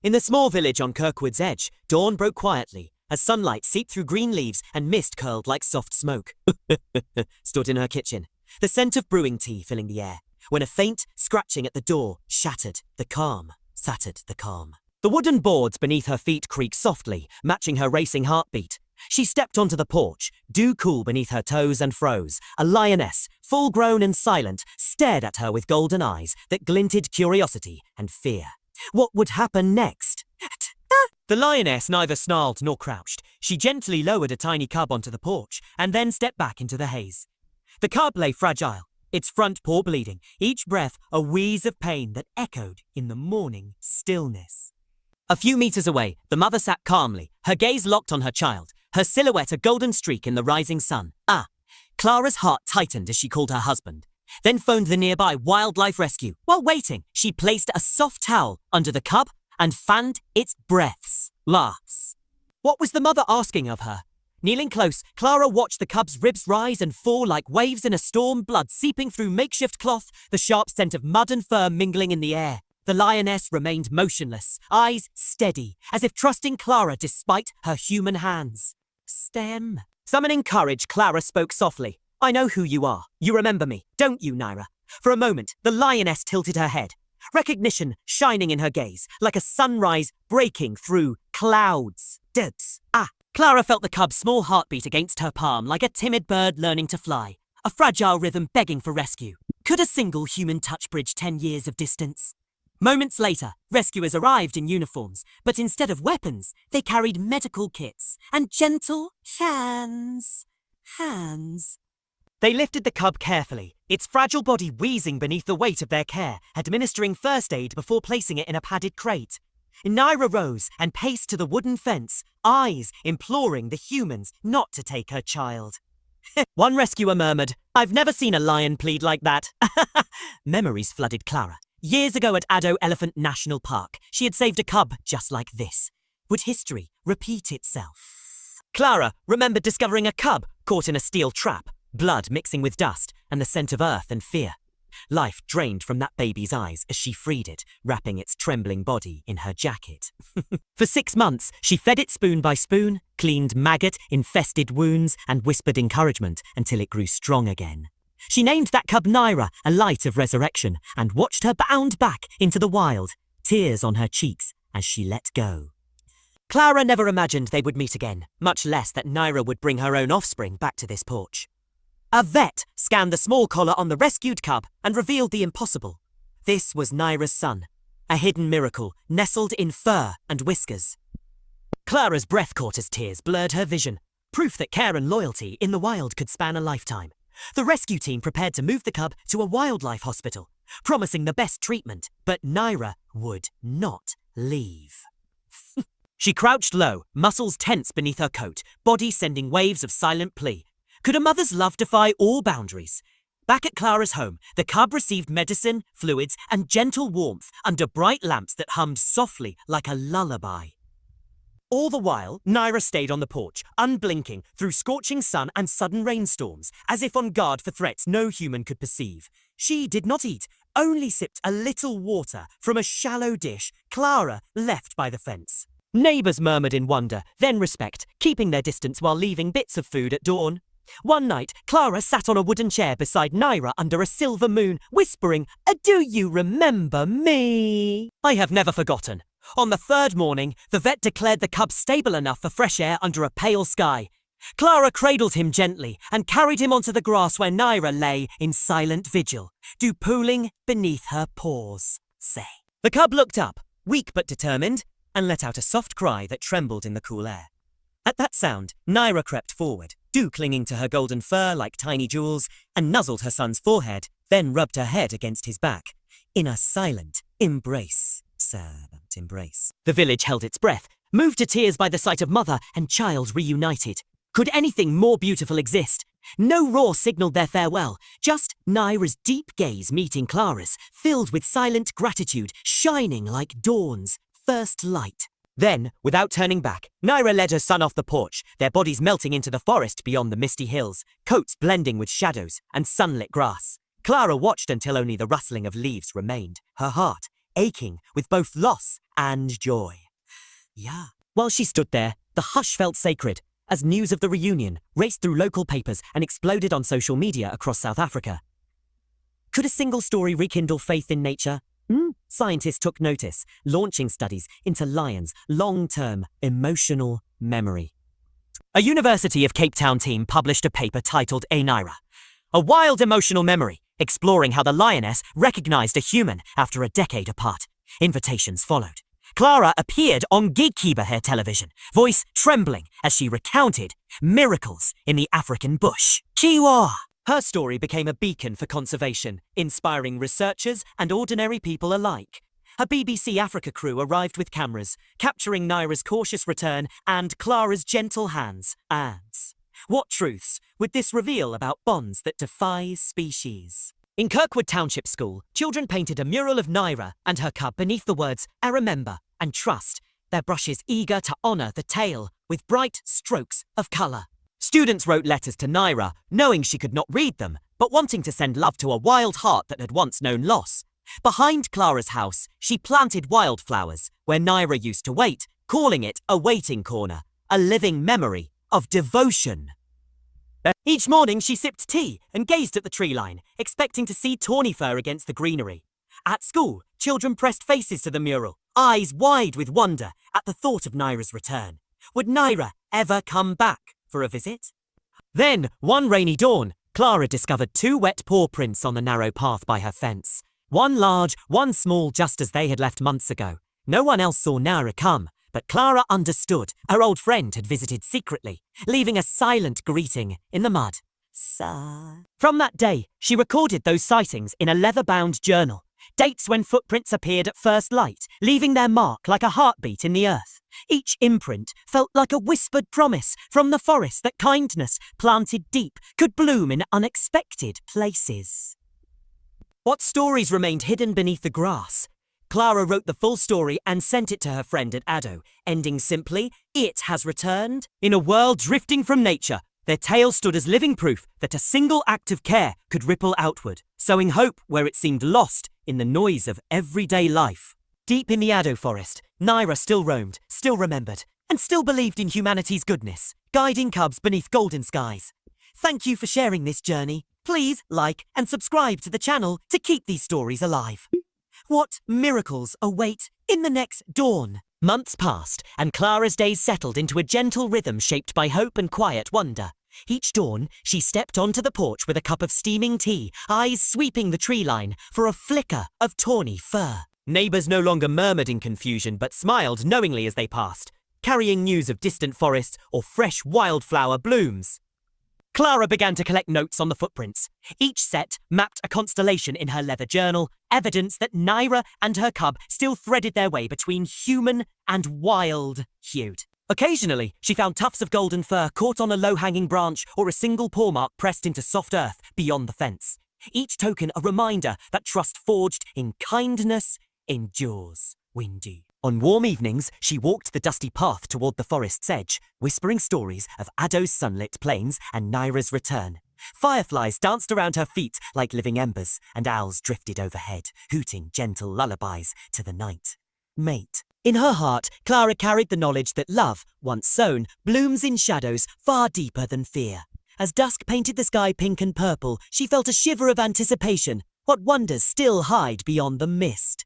In the small village on Kirkwood's edge, dawn broke quietly as sunlight seeped through green leaves and mist curled like soft smoke. Stood in her kitchen, the scent of brewing tea filling the air, when a faint scratching at the door shattered the calm. The wooden boards beneath her feet creaked softly, matching her racing heartbeat. She stepped onto the porch, dew cool beneath her toes, and froze. A lioness, full-grown and silent, stared at her with golden eyes that glinted curiosity and fear. What would happen next? The lioness neither snarled nor crouched. She gently lowered a tiny cub onto the porch and then stepped back into the haze. The cub lay fragile, its front paw bleeding, each breath a wheeze of pain that echoed in the morning stillness. A few meters away, the mother sat calmly, her gaze locked on her child, her silhouette a golden streak in the rising sun. Clara's heart tightened as she called her husband, then phoned the nearby wildlife rescue. While waiting, she placed a soft towel under the cub and fanned its laughs. What was the mother asking of her? Kneeling close, Clara watched the cub's ribs rise and fall like waves in a storm, blood seeping through makeshift cloth, the sharp scent of mud and fur mingling in the air. The lioness remained motionless, eyes steady, as if trusting Clara despite her human hands. Stem. Summoning courage, Clara spoke softly. I know who you are. You remember me, don't you, Naira? For a moment, the lioness tilted her head, recognition shining in her gaze, like a sunrise breaking through clouds. Clara felt the cub's small heartbeat against her palm, like a timid bird learning to fly, a fragile rhythm begging for rescue. Could a single human touch bridge 10 years of distance? Moments later, rescuers arrived in uniforms, but instead of weapons, they carried medical kits and gentle hands. They lifted the cub carefully, its fragile body wheezing beneath the weight of their care, administering first aid before placing it in a padded crate. Naira rose and paced to the wooden fence, eyes imploring the humans not to take her child. One rescuer murmured, I've never seen a lion plead like that. Memories flooded Clara. Years ago at Addo Elephant National Park, she had saved a cub just like this. Would history repeat itself? Clara remembered discovering a cub caught in a steel trap, blood mixing with dust and the scent of earth and fear. Life drained from that baby's eyes as she freed it, wrapping its trembling body in her jacket. For 6 months, she fed it spoon by spoon, cleaned maggot-infested wounds, and whispered encouragement until it grew strong again. She named that cub Naira, a light of resurrection, and watched her bound back into the wild, tears on her cheeks as she let go. Clara never imagined they would meet again, much less that Naira would bring her own offspring back to this porch. A vet scanned the small collar on the rescued cub and revealed the impossible. This was Naira's son, a hidden miracle nestled in fur and whiskers. Clara's breath caught as tears blurred her vision, proof that care and loyalty in the wild could span a lifetime. The rescue team prepared to move the cub to a wildlife hospital, promising the best treatment, but Naira would not leave. She crouched low, muscles tense beneath her coat, body sending waves of silent plea. Could a mother's love defy all boundaries? Back at Clara's home, the cub received medicine, fluids, and gentle warmth under bright lamps that hummed softly like a lullaby. All the while, Naira stayed on the porch, unblinking, through scorching sun and sudden rainstorms, as if on guard for threats no human could perceive. She did not eat, only sipped a little water from a shallow dish Clara left by the fence. Neighbors murmured in wonder, then respect, keeping their distance while leaving bits of food at dawn. One night, Clara sat on a wooden chair beside Naira under a silver moon, whispering, Do you remember me? I have never forgotten. On the 3rd morning, the vet declared the cub stable enough for fresh air under a pale sky. Clara cradled him gently and carried him onto the grass where Naira lay in silent vigil, dew pooling beneath her paws. The cub looked up, weak but determined, and let out a soft cry that trembled in the cool air. At that sound, Naira crept forward, dew clinging to her golden fur like tiny jewels, and nuzzled her son's forehead, then rubbed her head against his back, in a silent embrace. The village held its breath, moved to tears by the sight of mother and child reunited. Could anything more beautiful exist? No roar signaled their farewell, just Naira's deep gaze meeting Clara's, filled with silent gratitude, shining like dawn's first light. Then, without turning back, Naira led her son off the porch, their bodies melting into the forest beyond the misty hills, coats blending with shadows and sunlit grass. Clara watched until only the rustling of leaves remained, her heart aching with both loss and joy. Yeah. While she stood there, the hush felt sacred as news of the reunion raced through local papers and exploded on social media across South Africa. Could a single story rekindle faith in nature? Scientists took notice, launching studies into lions' long-term emotional memory. A University of Cape Town team published a paper titled Naira, a wild emotional memory, exploring how the lioness recognized a human after a decade apart. Invitations followed. Clara appeared on Geekkeeper television, voice trembling as she recounted miracles in the African bush. Kiwa! Her story became a beacon for conservation, inspiring researchers and ordinary people alike. A BBC Africa crew arrived with cameras, capturing Naira's cautious return and Clara's gentle hands. And what truths would this reveal about bonds that defy species? In Kirkwood Township School, children painted a mural of Naira and her cub beneath the words, "I remember" and "trust," their brushes eager to honour the tale with bright strokes of colour. Students wrote letters to Naira, knowing she could not read them, but wanting to send love to a wild heart that had once known loss. Behind Clara's house, she planted wildflowers, where Naira used to wait, calling it a waiting corner, a living memory of devotion. Each morning she sipped tea and gazed at the tree line, expecting to see tawny fur against the greenery. At school, children pressed faces to the mural, eyes wide with wonder at the thought of Naira's return. Would Naira ever come back for a visit? Then, one rainy dawn, Clara discovered 2 wet paw prints on the narrow path by her fence. One large, one small, just as they had left months ago. No one else saw Naira come, but Clara understood her old friend had visited secretly, leaving a silent greeting in the mud. Sigh. From that day, she recorded those sightings in a leather-bound journal. Dates when footprints appeared at first light, leaving their mark like a heartbeat in the earth. Each imprint felt like a whispered promise from the forest that kindness, planted deep, could bloom in unexpected places. What stories remained hidden beneath the grass? Clara wrote the full story and sent it to her friend at Addo, ending simply, "It has returned." In a world drifting from nature, their tale stood as living proof that a single act of care could ripple outward, sowing hope where it seemed lost in the noise of everyday life. Deep in the Addo forest, Naira still roamed, still remembered, and still believed in humanity's goodness, guiding cubs beneath golden skies. Thank you for sharing this journey. Please like and subscribe to the channel to keep these stories alive. What miracles await in the next dawn? Months passed, and Clara's days settled into a gentle rhythm shaped by hope and quiet wonder. Each dawn, she stepped onto the porch with a cup of steaming tea, eyes sweeping the tree line for a flicker of tawny fur. Neighbours no longer murmured in confusion but smiled knowingly as they passed, carrying news of distant forests or fresh wildflower blooms. Clara began to collect notes on the footprints. Each set mapped a constellation in her leather journal, evidence that Naira and her cub still threaded their way between human and wild-hued. Occasionally, she found tufts of golden fur caught on a low-hanging branch or a single paw mark pressed into soft earth beyond the fence. Each token a reminder that trust forged in kindness endures. Windy. On warm evenings, she walked the dusty path toward the forest's edge, whispering stories of Addo's sunlit plains and Naira's return. Fireflies danced around her feet like living embers, and owls drifted overhead, hooting gentle lullabies to the night. Mate. In her heart, Clara carried the knowledge that love, once sown, blooms in shadows far deeper than fear. As dusk painted the sky pink and purple, she felt a shiver of anticipation. What wonders still hide beyond the mist?